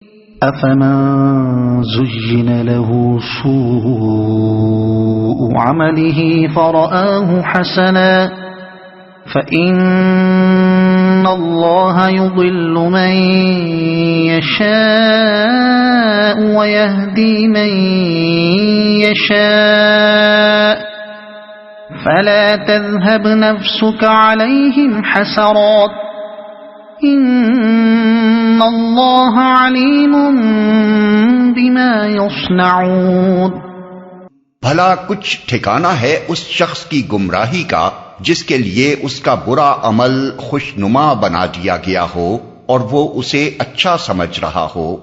أفمن زين له سوء عمله فرآه حسنا فإن الله يضل من يشاء ويهدي من يشاء فلا تذهب نفسك عليهم حسرات ان اللہ علیم بما یصنعون۔ بھلا کچھ ٹھکانہ ہے اس شخص کی گمراہی کا جس کے لیے اس کا برا عمل خوشنما بنا دیا گیا ہو اور وہ اسے اچھا سمجھ رہا ہو۔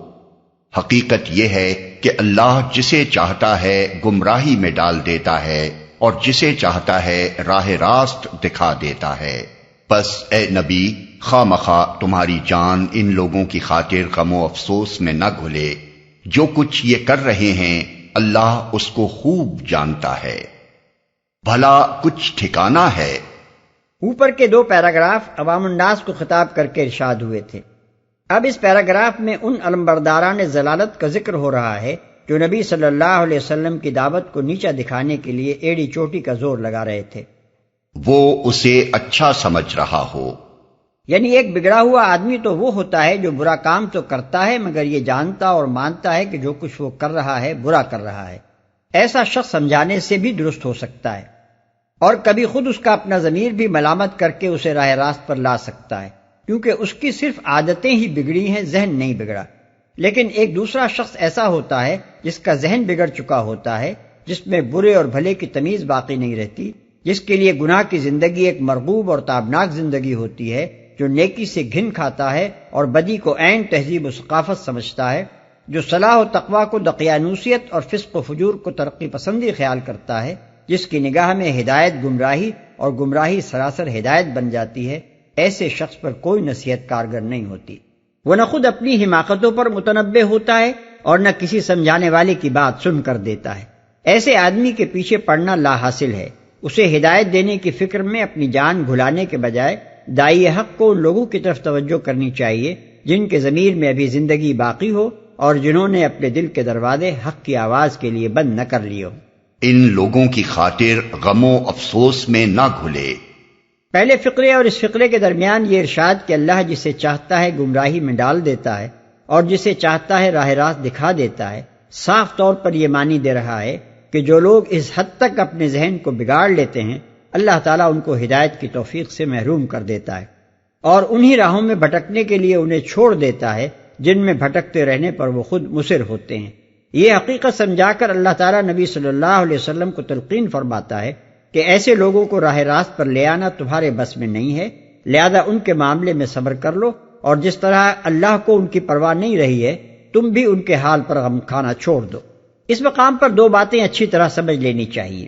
حقیقت یہ ہے کہ اللہ جسے چاہتا ہے گمراہی میں ڈال دیتا ہے اور جسے چاہتا ہے راہ راست دکھا دیتا ہے۔ پس اے نبی، خواہ مخواہ تمہاری جان ان لوگوں کی خاطر غم و افسوس میں نہ گھلے، جو کچھ یہ کر رہے ہیں اللہ اس کو خوب جانتا ہے۔ بھلا کچھ ٹھکانہ ہے۔ اوپر کے 2 پیراگراف عوام الناس کو خطاب کر کے ارشاد ہوئے تھے۔ اب اس پیراگراف میں ان علمبرداران ضلالت کا ذکر ہو رہا ہے جو نبی صلی اللہ علیہ وسلم کی دعوت کو نیچا دکھانے کے لیے ایڑی چوٹی کا زور لگا رہے تھے۔ وہ اسے اچھا سمجھ رہا ہو، یعنی ایک بگڑا ہوا آدمی تو وہ ہوتا ہے جو برا کام تو کرتا ہے مگر یہ جانتا اور مانتا ہے کہ جو کچھ وہ کر رہا ہے برا کر رہا ہے۔ ایسا شخص سمجھانے سے بھی درست ہو سکتا ہے اور کبھی خود اس کا اپنا ضمیر بھی ملامت کر کے اسے راہ راست پر لا سکتا ہے، کیونکہ اس کی صرف عادتیں ہی بگڑی ہیں، ذہن نہیں بگڑا۔ لیکن ایک دوسرا شخص ایسا ہوتا ہے جس کا ذہن بگڑ چکا ہوتا ہے، جس میں برے اور بھلے کی تمیز باقی نہیں رہتی، جس کے لیے گناہ کی زندگی ایک مرغوب اور تابناک زندگی ہوتی ہے، جو نیکی سے گھن کھاتا ہے اور بدی کو عین تہذیب و ثقافت سمجھتا ہے، جو صلاح و تقویٰ کو دقیانوسیت اور فسق و فجور کو ترقی پسندی خیال کرتا ہے، جس کی نگاہ میں ہدایت گمراہی اور گمراہی سراسر ہدایت بن جاتی ہے، ایسے شخص پر کوئی نصیحت کارگر نہیں ہوتی۔ وہ نہ خود اپنی حماقتوں پر متنبہ ہوتا ہے اور نہ کسی سمجھانے والے کی بات سن کر دیتا ہے۔ ایسے آدمی کے پیچھے پڑنا لا حاصل ہے۔ اسے ہدایت دینے کی فکر میں اپنی جان گھلانے کے بجائے داعی حق کو ان لوگوں کی طرف توجہ کرنی چاہیے جن کے ضمیر میں ابھی زندگی باقی ہو اور جنہوں نے اپنے دل کے دروازے حق کی آواز کے لیے بند نہ کر لیے ہو۔ ان لوگوں کی خاطر غم و افسوس میں نہ گھلے۔ پہلے فقرے اور اس فقرے کے درمیان یہ ارشاد کہ اللہ جسے چاہتا ہے گمراہی میں ڈال دیتا ہے اور جسے چاہتا ہے راہ راست دکھا دیتا ہے، صاف طور پر یہ معنی دے رہا ہے کہ جو لوگ اس حد تک اپنے ذہن کو بگاڑ لیتے ہیں اللہ تعالیٰ ان کو ہدایت کی توفیق سے محروم کر دیتا ہے اور انہی راہوں میں بھٹکنے کے لیے انہیں چھوڑ دیتا ہے جن میں بھٹکتے رہنے پر وہ خود مصر ہوتے ہیں۔ یہ حقیقت سمجھا کر اللہ تعالیٰ نبی صلی اللہ علیہ وسلم کو تلقین فرماتا ہے کہ ایسے لوگوں کو راہ راست پر لے آنا تمہارے بس میں نہیں ہے، لہذا ان کے معاملے میں صبر کر لو اور جس طرح اللہ کو ان کی پرواہ نہیں رہی ہے تم بھی ان کے حال پر غم کھانا چھوڑ دو۔ اس مقام پر 2 باتیں اچھی طرح سمجھ لینی چاہیے۔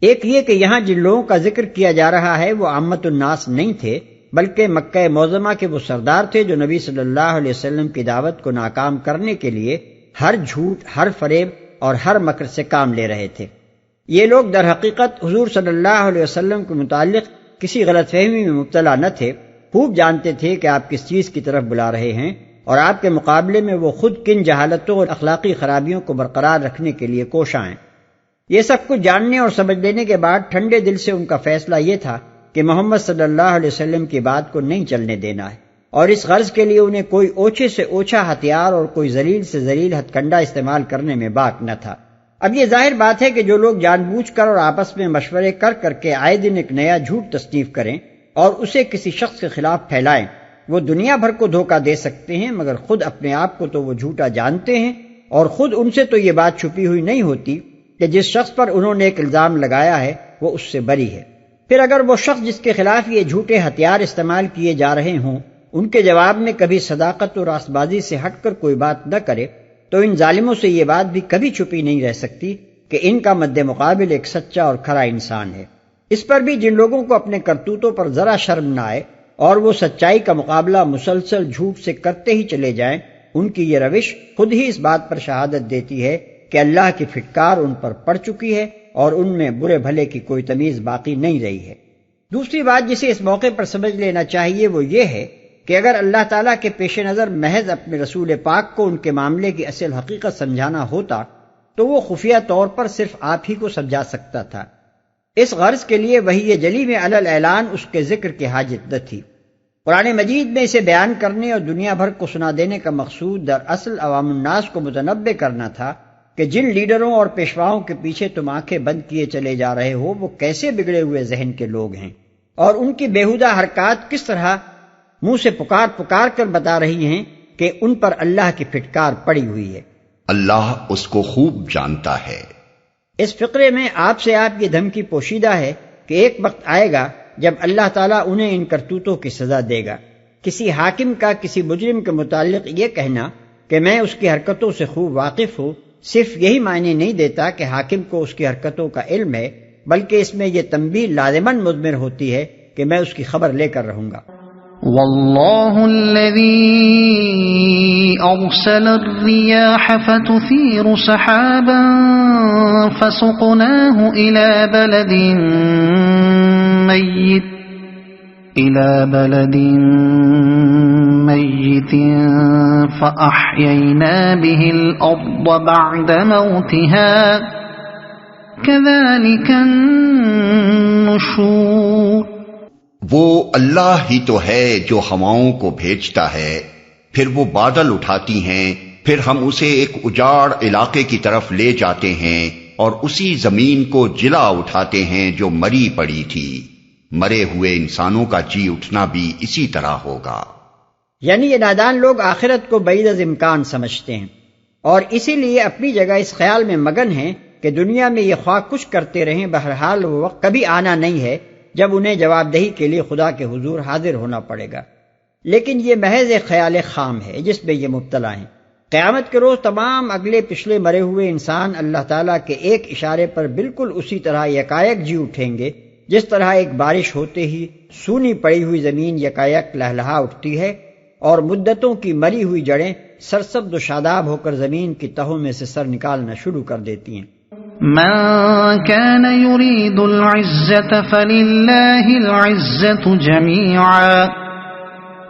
ایک یہ کہ یہاں جن لوگوں کا ذکر کیا جا رہا ہے وہ عامت الناس نہیں تھے، بلکہ مکہ معظمہ کے وہ سردار تھے جو نبی صلی اللہ علیہ وسلم کی دعوت کو ناکام کرنے کے لیے ہر جھوٹ، ہر فریب اور ہر مکر سے کام لے رہے تھے۔ یہ لوگ در حقیقت حضور صلی اللہ علیہ وسلم کے متعلق کسی غلط فہمی میں مبتلا نہ تھے، خوب جانتے تھے کہ آپ کس چیز کی طرف بلا رہے ہیں اور آپ کے مقابلے میں وہ خود کن جہالتوں اور اخلاقی خرابیوں کو برقرار رکھنے کے لیے کوشاں ہیں۔ یہ سب کچھ جاننے اور سمجھ لینے کے بعد ٹھنڈے دل سے ان کا فیصلہ یہ تھا کہ محمد صلی اللہ علیہ وسلم کی بات کو نہیں چلنے دینا ہے اور اس غرض کے لیے انہیں کوئی اوچھے سے اوچھا ہتھیار اور کوئی ذلیل سے ذلیل ہتھ کنڈا استعمال کرنے میں باک نہ تھا۔ اب یہ ظاہر بات ہے کہ جو لوگ جان بوجھ کر اور آپس میں مشورے کر کر کے آئے دن ایک نیا جھوٹ تصنیف کریں اور اسے کسی شخص کے خلاف پھیلائیں، وہ دنیا بھر کو دھوکہ دے سکتے ہیں مگر خود اپنے آپ کو تو وہ جھوٹا جانتے ہیں اور خود ان سے تو یہ بات چھپی ہوئی نہیں ہوتی کہ جس شخص پر انہوں نے ایک الزام لگایا ہے وہ اس سے بری ہے۔ پھر اگر وہ شخص جس کے خلاف یہ جھوٹے ہتھیار استعمال کیے جا رہے ہوں ان کے جواب میں کبھی صداقت اور راست بازی سے ہٹ کر کوئی بات نہ کرے تو ان ظالموں سے یہ بات بھی کبھی چھپی نہیں رہ سکتی کہ ان کا مد مقابل ایک سچا اور کھرا انسان ہے۔ اس پر بھی جن لوگوں کو اپنے کرتوتوں پر ذرا شرم نہ آئے اور وہ سچائی کا مقابلہ مسلسل جھوٹ سے کرتے ہی چلے جائیں، ان کی یہ روش خود ہی اس بات پر شہادت دیتی ہے کہ اللہ کی پھٹکار ان پر پڑ چکی ہے اور ان میں برے بھلے کی کوئی تمیز باقی نہیں رہی ہے۔ دوسری بات جسے اس موقع پر سمجھ لینا چاہیے وہ یہ ہے کہ اگر اللہ تعالیٰ کے پیش نظر محض اپنے رسول پاک کو ان کے معاملے کی اصل حقیقت سمجھانا ہوتا تو وہ خفیہ طور پر صرف آپ ہی کو سمجھا سکتا تھا۔ اس غرض کے لیے وحی جلی میں علی اعلان اس کے ذکر کی حاجت نہ تھی۔ قرآن مجید میں اسے بیان کرنے اور دنیا بھر کو سنا دینے کا مقصود دراصل عوام الناس کو متنبہ کرنا تھا کہ جن لیڈروں اور پیشواؤں کے پیچھے تم آنکھیں بند کیے چلے جا رہے ہو وہ کیسے بگڑے ہوئے ذہن کے لوگ ہیں، اور ان کی بیہودہ حرکات کس طرح منہ سے پکار پکار کر بتا رہی ہیں کہ ان پر اللہ کی پھٹکار پڑی ہوئی ہے۔ اللہ اس کو خوب جانتا ہے۔ اس فقرے میں آپ سے آپ یہ دھمکی پوشیدہ ہے کہ ایک وقت آئے گا جب اللہ تعالیٰ انہیں ان کرتوتوں کی سزا دے گا۔ کسی حاکم کا کسی مجرم کے متعلق یہ کہنا کہ میں اس کی حرکتوں سے خوب واقف ہوں صرف یہی معنی نہیں دیتا کہ حاکم کو اس کی حرکتوں کا علم ہے، بلکہ اس میں یہ تنبیہ لازماً مضمر ہوتی ہے کہ میں اس کی خبر لے کر رہوں گا۔ والله الذي أرسل الرياح فتثير سحابا فسقناه إلى بلد ميت فأحيينا به الأرض بعد موتها كذلك النشور۔ وہ اللہ ہی تو ہے جو ہواؤں کو بھیجتا ہے، پھر وہ بادل اٹھاتی ہیں، پھر ہم اسے ایک اجاڑ علاقے کی طرف لے جاتے ہیں اور اسی زمین کو جلا اٹھاتے ہیں جو مری پڑی تھی۔ مرے ہوئے انسانوں کا جی اٹھنا بھی اسی طرح ہوگا۔ یعنی یہ نادان لوگ آخرت کو بعید از امکان سمجھتے ہیں اور اسی لیے اپنی جگہ اس خیال میں مگن ہیں کہ دنیا میں یہ خواہ کچھ کرتے رہیں، بہرحال وہ وقت کبھی آنا نہیں ہے جب انہیں جواب دہی کے لیے خدا کے حضور حاضر ہونا پڑے گا۔ لیکن یہ محض ایک خیال خام ہے جس میں یہ مبتلا ہیں۔ قیامت کے روز تمام اگلے پچھلے مرے ہوئے انسان اللہ تعالیٰ کے ایک اشارے پر بالکل اسی طرح یکایک جی اٹھیں گے جس طرح ایک بارش ہوتے ہی سونی پڑی ہوئی زمین یکایک لہلہا اٹھتی ہے اور مدتوں کی مری ہوئی جڑیں سرسبز و شاداب ہو کر زمین کی تہوں میں سے سر نکالنا شروع کر دیتی ہیں۔ من كان يريد العزة فلله العزة جميعا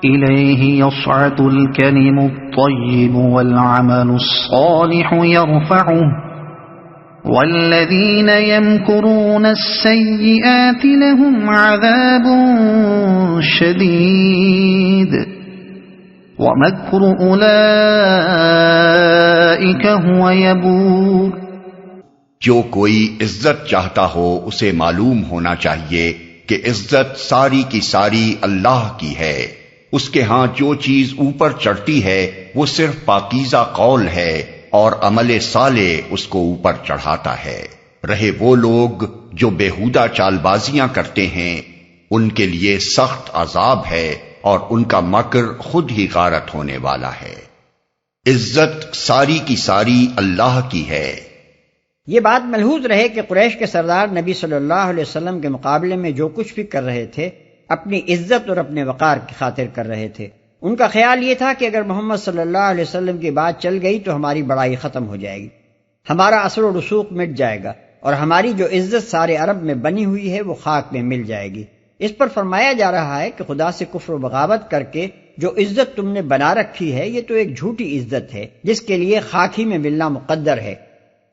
إليه يصعد الكلم الطيب والعمل الصالح يرفعه والذين يمكرون السيئات لهم عذاب شديد ومكر أولئك هو يبور۔ جو کوئی عزت چاہتا ہو اسے معلوم ہونا چاہیے کہ عزت ساری کی ساری اللہ کی ہے۔ اس کے ہاں جو چیز اوپر چڑھتی ہے وہ صرف پاکیزہ قول ہے اور عمل صالح اس کو اوپر چڑھاتا ہے۔ رہے وہ لوگ جو بیہودہ چال بازیاں کرتے ہیں ان کے لیے سخت عذاب ہے اور ان کا مکر خود ہی غارت ہونے والا ہے۔ عزت ساری کی ساری اللہ کی ہے۔ یہ بات ملحوظ رہے کہ قریش کے سردار نبی صلی اللہ علیہ وسلم کے مقابلے میں جو کچھ بھی کر رہے تھے اپنی عزت اور اپنے وقار کی خاطر کر رہے تھے۔ ان کا خیال یہ تھا کہ اگر محمد صلی اللہ علیہ وسلم کی بات چل گئی تو ہماری بڑائی ختم ہو جائے گی، ہمارا اثر و رسوخ مٹ جائے گا اور ہماری جو عزت سارے عرب میں بنی ہوئی ہے وہ خاک میں مل جائے گی۔ اس پر فرمایا جا رہا ہے کہ خدا سے کفر و بغاوت کر کے جو عزت تم نے بنا رکھی ہے یہ تو ایک جھوٹی عزت ہے جس کے لیے خاک ہی میں ملنا مقدر ہے۔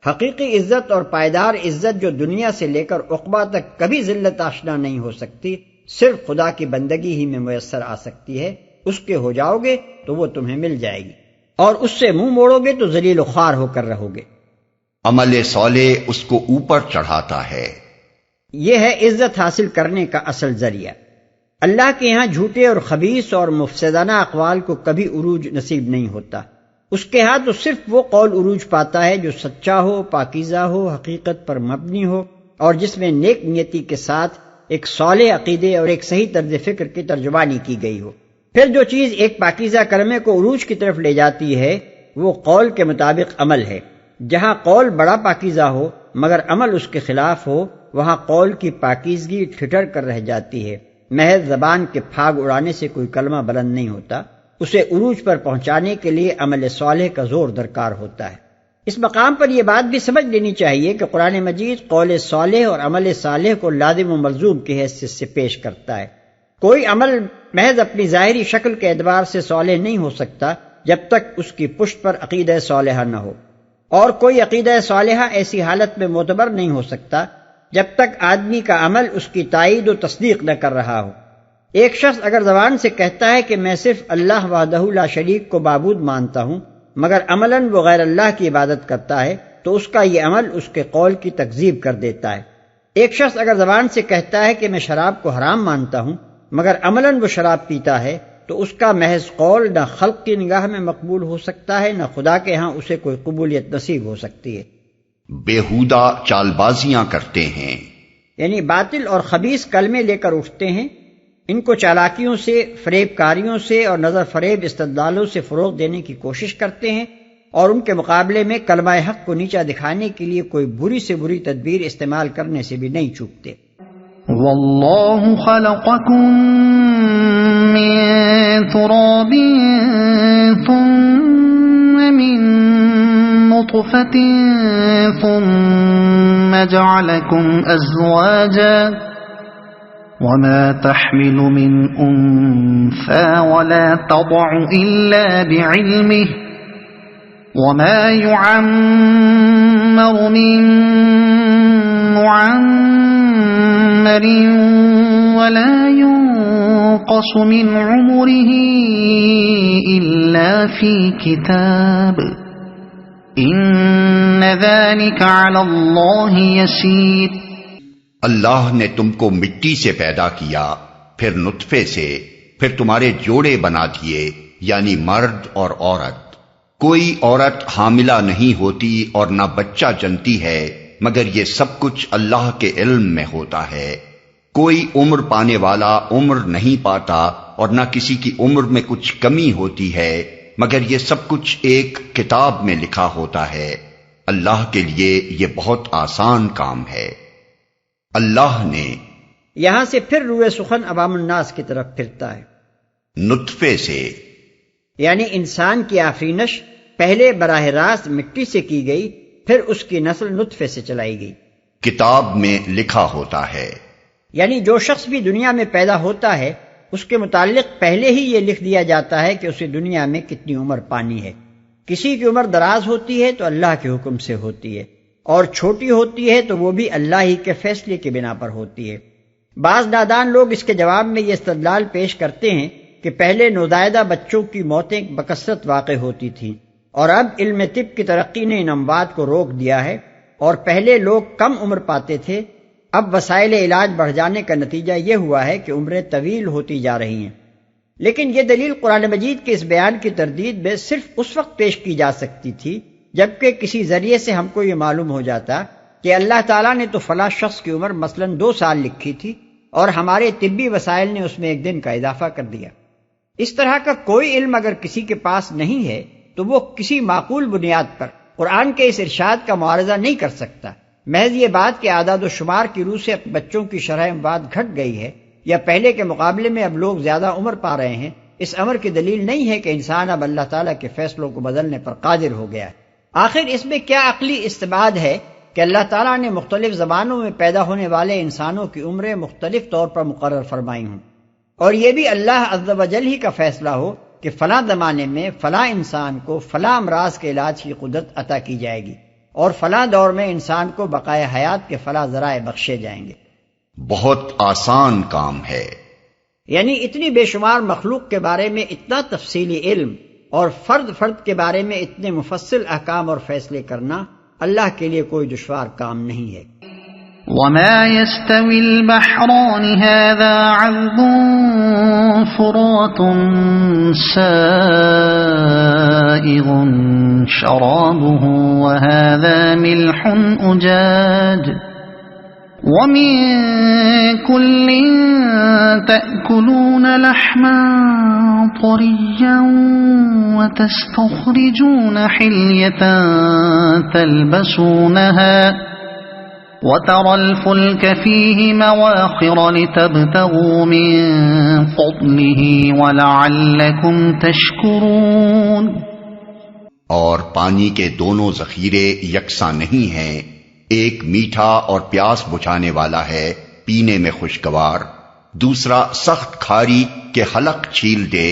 حقیقی عزت اور پائیدار عزت جو دنیا سے لے کر عقبہ تک کبھی ذلت آشنا نہیں ہو سکتی، صرف خدا کی بندگی ہی میں میسر آ سکتی ہے۔ اس کے ہو جاؤ گے تو وہ تمہیں مل جائے گی اور اس سے منہ موڑو گے تو ذلیل و خوار ہو کر رہو گے۔ عمل صالح اس کو اوپر چڑھاتا ہے۔ یہ ہے عزت حاصل کرنے کا اصل ذریعہ۔ اللہ کے یہاں جھوٹے اور خبیث اور مفسدانہ اقوال کو کبھی عروج نصیب نہیں ہوتا۔ اس کے ہاں تو صرف وہ قول عروج پاتا ہے جو سچا ہو، پاکیزہ ہو، حقیقت پر مبنی ہو اور جس میں نیک نیتی کے ساتھ ایک صالح عقیدے اور ایک صحیح طرز فکر کی ترجمانی کی گئی ہو۔ پھر جو چیز ایک پاکیزہ کلمے کو عروج کی طرف لے جاتی ہے وہ قول کے مطابق عمل ہے۔ جہاں قول بڑا پاکیزہ ہو مگر عمل اس کے خلاف ہو وہاں قول کی پاکیزگی ٹھٹر کر رہ جاتی ہے۔ محض زبان کے پھاگ اڑانے سے کوئی کلمہ بلند نہیں ہوتا، اسے عروج پر پہنچانے کے لیے عمل صالح کا زور درکار ہوتا ہے۔ اس مقام پر یہ بات بھی سمجھ لینی چاہیے کہ قرآن مجید قول صالح اور عمل صالح کو لازم و ملزوم کی حیثیت سے پیش کرتا ہے۔ کوئی عمل محض اپنی ظاہری شکل کے اعتبار سے صالح نہیں ہو سکتا جب تک اس کی پشت پر عقیدہ صالحہ نہ ہو، اور کوئی عقیدہ صالحہ ایسی حالت میں معتبر نہیں ہو سکتا جب تک آدمی کا عمل اس کی تائید و تصدیق نہ کر رہا ہو۔ ایک شخص اگر زبان سے کہتا ہے کہ میں صرف اللہ وحدہ لا شریک کو معبود مانتا ہوں، مگر عملاً وہ غیر اللہ کی عبادت کرتا ہے، تو اس کا یہ عمل اس کے قول کی تکذیب کر دیتا ہے۔ ایک شخص اگر زبان سے کہتا ہے کہ میں شراب کو حرام مانتا ہوں، مگر عملاً وہ شراب پیتا ہے، تو اس کا محض قول نہ خلق کی نگاہ میں مقبول ہو سکتا ہے، نہ خدا کے ہاں اسے کوئی قبولیت نصیب ہو سکتی ہے۔ بےہودہ چال بازیاں کرتے ہیں، یعنی باطل اور خبیث کلمے لے کر اٹھتے ہیں، ان کو چالاکیوں سے، فریب کاریوں سے اور نظر فریب استدلالوں سے فروغ دینے کی کوشش کرتے ہیں، اور ان کے مقابلے میں کلمہ حق کو نیچا دکھانے کے لیے کوئی بری سے بری تدبیر استعمال کرنے سے بھی نہیں چوکتے۔ واللہ خلقکم من تراب ثم من نطفة ثم جعلکم ازواجا وما تحمل من انثى ولا تضع الا بعلمه وما يعمر من معمر ولا ينقص من عمره إلا في كتاب إن ذلك على الله يسير۔ اللہ نے تم کو مٹی سے پیدا کیا، پھر نطفے سے، پھر تمہارے جوڑے بنا دیے، یعنی مرد اور عورت۔ کوئی عورت حاملہ نہیں ہوتی اور نہ بچہ جنتی ہے، مگر یہ سب کچھ اللہ کے علم میں ہوتا ہے۔ کوئی عمر پانے والا عمر نہیں پاتا اور نہ کسی کی عمر میں کچھ کمی ہوتی ہے، مگر یہ سب کچھ ایک کتاب میں لکھا ہوتا ہے۔ اللہ کے لیے یہ بہت آسان کام ہے۔ اللہ نے یہاں سے پھر روئے سخن عوام الناس کی طرف پھرتا ہے۔ نطفے سے یعنی انسان کی آفرینش پہلے براہ راست مٹی سے کی گئی، پھر اس کی نسل نطفے سے چلائی گئی۔ کتاب میں لکھا ہوتا ہے، یعنی جو شخص بھی دنیا میں پیدا ہوتا ہے اس کے متعلق پہلے ہی یہ لکھ دیا جاتا ہے کہ اسے دنیا میں کتنی عمر پانی ہے۔ کسی کی عمر دراز ہوتی ہے تو اللہ کے حکم سے ہوتی ہے، اور چھوٹی ہوتی ہے تو وہ بھی اللہ ہی کے فیصلے کی بنا پر ہوتی ہے۔ بعض نادان لوگ اس کے جواب میں یہ استدلال پیش کرتے ہیں کہ پہلے نوزائیدہ بچوں کی موتیں بکثرت واقع ہوتی تھیں، اور اب علم طب کی ترقی نے ان اموات کو روک دیا ہے، اور پہلے لوگ کم عمر پاتے تھے، اب وسائل علاج بڑھ جانے کا نتیجہ یہ ہوا ہے کہ عمریں طویل ہوتی جا رہی ہیں۔ لیکن یہ دلیل قرآن مجید کے اس بیان کی تردید میں صرف اس وقت پیش کی جا سکتی تھی جبکہ کسی ذریعے سے ہم کو یہ معلوم ہو جاتا کہ اللہ تعالیٰ نے تو فلاں شخص کی عمر مثلاً 2 سال لکھی تھی اور ہمارے طبی وسائل نے اس میں 1 دن کا اضافہ کر دیا۔ اس طرح کا کوئی علم اگر کسی کے پاس نہیں ہے تو وہ کسی معقول بنیاد پر قرآن کے اس ارشاد کا معارضہ نہیں کر سکتا۔ محض یہ بات کہ اعداد و شمار کی روح سے بچوں کی شرح اموات گھٹ گئی ہے یا پہلے کے مقابلے میں اب لوگ زیادہ عمر پا رہے ہیں، اس امر کی دلیل نہیں ہے کہ انسان اب اللہ تعالیٰ کے فیصلوں کو بدلنے پر قادر ہو گیا ہے۔ آخر اس میں کیا عقلی استبعاد ہے کہ اللہ تعالیٰ نے مختلف زمانوں میں پیدا ہونے والے انسانوں کی عمریں مختلف طور پر مقرر فرمائی ہوں، اور یہ بھی اللہ عز و جل ہی کا فیصلہ ہو کہ فلاں زمانے میں فلاں انسان کو فلاں امراض کے علاج کی قدرت عطا کی جائے گی، اور فلاں دور میں انسان کو بقائے حیات کے فلاں ذرائع بخشے جائیں گے۔ بہت آسان کام ہے۔ یعنی اتنی بے شمار مخلوق کے بارے میں اتنا تفصیلی علم اور فرد فرد کے بارے میں اتنے مفصل احکام اور فیصلے کرنا اللہ کے لیے کوئی دشوار کام نہیں ہے۔ وما يستوي البحران هذا عذب فرات سائغ شرابه وهذا ملح أجاج ومن كل تأكلون لحما طريا وتستخرجون حلية تلبسونها وترى الفلك فيه مواخر لتبتغوا من فضله ولعلكم تشكرون۔ اور پانی کے دونوں ذخیرے یکساں نہیں ہیں، ایک میٹھا اور پیاس بجھانے والا ہے، پینے میں خوشگوار، دوسرا سخت کھاری کے حلق چھیل دے،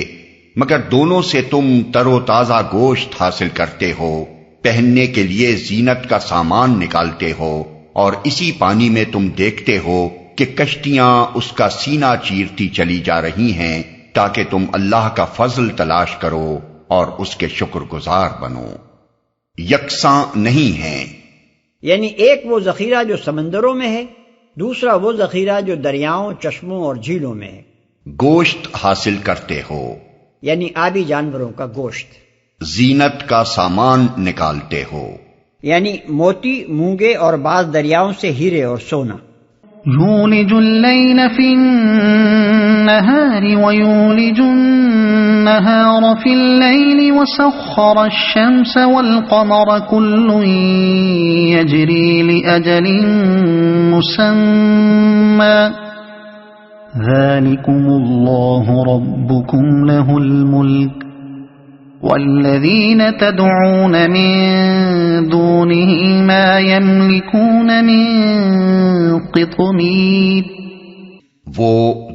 مگر دونوں سے تم تر و تازہ گوشت حاصل کرتے ہو، پہننے کے لیے زینت کا سامان نکالتے ہو، اور اسی پانی میں تم دیکھتے ہو کہ کشتیاں اس کا سینہ چیرتی چلی جا رہی ہیں تاکہ تم اللہ کا فضل تلاش کرو اور اس کے شکر گزار بنو۔ یکساں نہیں ہیں، یعنی ایک وہ ذخیرہ جو سمندروں میں ہے، دوسرا وہ ذخیرہ جو دریاؤں، چشموں اور جھیلوں میں ہے۔ گوشت حاصل کرتے ہو، یعنی آبی جانوروں کا گوشت۔ زینت کا سامان نکالتے ہو، یعنی موتی، مونگے اور بعض دریاؤں سے ہیرے اور سونا۔ يولج الليل في النهار ويولج النهار في الليل وسخر الشمس والقمر كل يجري لأجل مسمى ذلكم الله ربكم له الملك والذين تدعون من دونه ما يملكون من قطمیر۔ وہ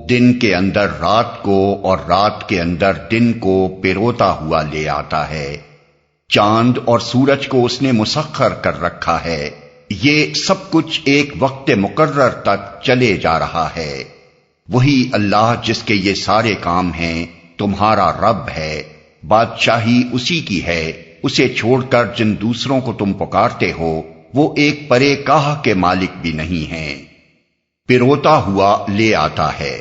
دن کے اندر رات کو اور رات کے اندر دن کو پروتا ہوا لے آتا ہے، چاند اور سورج کو اس نے مسخر کر رکھا ہے، یہ سب کچھ ایک وقت مقرر تک چلے جا رہا ہے۔ وہی اللہ جس کے یہ سارے کام ہیں تمہارا رب ہے، بادشاہی اسی کی ہے، اسے چھوڑ کر جن دوسروں کو تم پکارتے ہو وہ ایک پرے کاہ کے مالک بھی نہیں ہیں، پروتا ہوا لے آتا ہے۔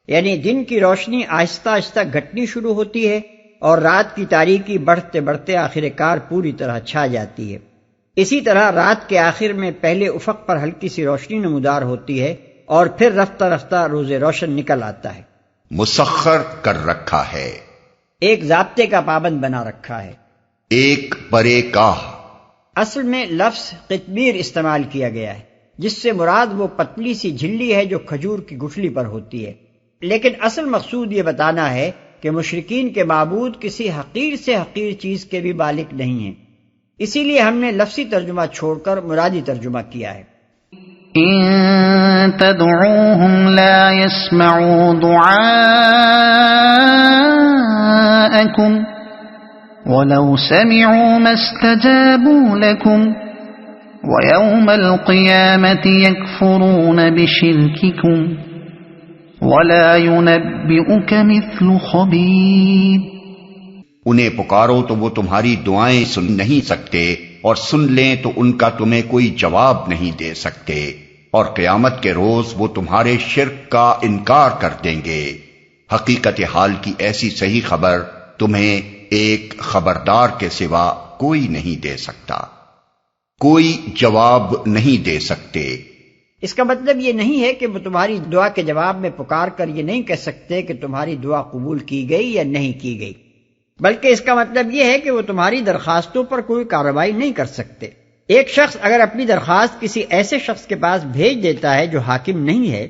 یعنی دن کی روشنی آہستہ آہستہ گھٹنی شروع ہوتی ہے اور رات کی تاریکی بڑھتے بڑھتے آخر کار پوری طرح چھا جاتی ہے۔ اسی طرح رات کے آخر میں پہلے افق پر ہلکی سی روشنی نمودار ہوتی ہے اور پھر رفتہ رفتہ روز روشن نکل آتا ہے۔ مسخر کر رکھا ہے، ایک ضابطے کا پابند بنا رکھا ہے۔ ایک پرے کاہ، اصل میں لفظ قطمیر استعمال کیا گیا ہے، جس سے مراد وہ پتلی سی جھلی ہے جو کھجور کی گٹھلی پر ہوتی ہے، لیکن اصل مقصود یہ بتانا ہے کہ مشرکین کے معبود کسی حقیر سے حقیر چیز کے بھی مالک نہیں ہیں، اسی لیے ہم نے لفظی ترجمہ چھوڑ کر مرادی ترجمہ کیا ہے۔ إن تدعوهم لا يسمعوا دعاءكم ولو سمعوا ما استجابوا لكم ويوم القيامة يكفرون بشرككم ولا ينبئك مثل خبير۔ انہیں پکارو تو وہ تمہاری دعائیں سن نہیں سکتے، اور سن لیں تو ان کا تمہیں کوئی جواب نہیں دے سکتے، اور قیامت کے روز وہ تمہارے شرک کا انکار کر دیں گے۔ حقیقت حال کی ایسی صحیح خبر تمہیں ایک خبردار کے سوا کوئی نہیں دے سکتا، کوئی جواب نہیں دے سکتے۔ اس کا مطلب یہ نہیں ہے کہ وہ تمہاری دعا کے جواب میں پکار کر یہ نہیں کہہ سکتے کہ تمہاری دعا قبول کی گئی یا نہیں کی گئی، بلکہ اس کا مطلب یہ ہے کہ وہ تمہاری درخواستوں پر کوئی کارروائی نہیں کر سکتے۔ ایک شخص اگر اپنی درخواست کسی ایسے شخص کے پاس بھیج دیتا ہے جو حاکم نہیں ہے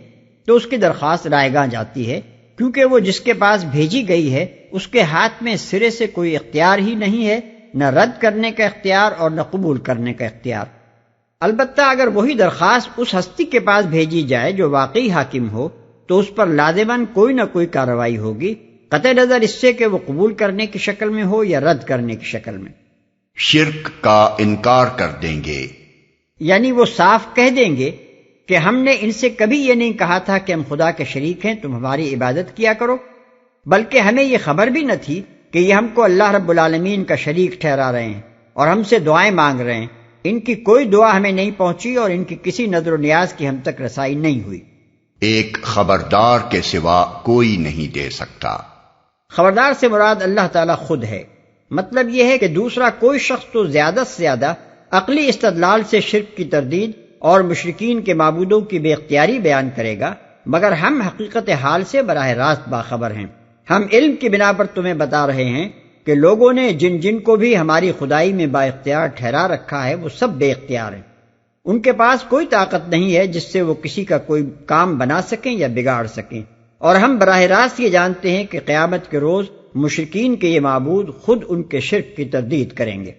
تو اس کی درخواست رائے گاں جاتی ہے، کیونکہ وہ جس کے پاس بھیجی گئی ہے اس کے ہاتھ میں سرے سے کوئی اختیار ہی نہیں ہے، نہ رد کرنے کا اختیار اور نہ قبول کرنے کا اختیار۔ البتہ اگر وہی درخواست اس ہستی کے پاس بھیجی جائے جو واقعی حاکم ہو تو اس پر لازماً کوئی نہ کوئی کارروائی ہوگی، قطع نظر اس سے کہ وہ قبول کرنے کی شکل میں ہو یا رد کرنے کی شکل میں۔ شرک کا انکار کر دیں گے، یعنی وہ صاف کہہ دیں گے کہ ہم نے ان سے کبھی یہ نہیں کہا تھا کہ ہم خدا کے شریک ہیں، تم ہماری عبادت کیا کرو، بلکہ ہمیں یہ خبر بھی نہ تھی کہ یہ ہم کو اللہ رب العالمین کا شریک ٹھہرا رہے ہیں اور ہم سے دعائیں مانگ رہے ہیں۔ ان کی کوئی دعا ہمیں نہیں پہنچی اور ان کی کسی نظر و نیاز کی ہم تک رسائی نہیں ہوئی۔ ایک خبردار کے سوا کوئی نہیں دے سکتا۔ خبردار سے مراد اللہ تعالیٰ خود ہے۔ مطلب یہ ہے کہ دوسرا کوئی شخص تو زیادہ سے زیادہ عقلی استدلال سے شرک کی تردید اور مشرکین کے معبودوں کی بے اختیاری بیان کرے گا، مگر ہم حقیقت حال سے براہ راست باخبر ہیں۔ ہم علم کی بنا پر تمہیں بتا رہے ہیں کہ لوگوں نے جن جن کو بھی ہماری خدائی میں با اختیار ٹھہرا رکھا ہے وہ سب بے اختیار ہیں، ان کے پاس کوئی طاقت نہیں ہے جس سے وہ کسی کا کوئی کام بنا سکیں یا بگاڑ سکیں، اور ہم براہ راست یہ جانتے ہیں کہ قیامت کے روز مشرکین کے یہ معبود خود ان کے شرک کی تردید کریں گے۔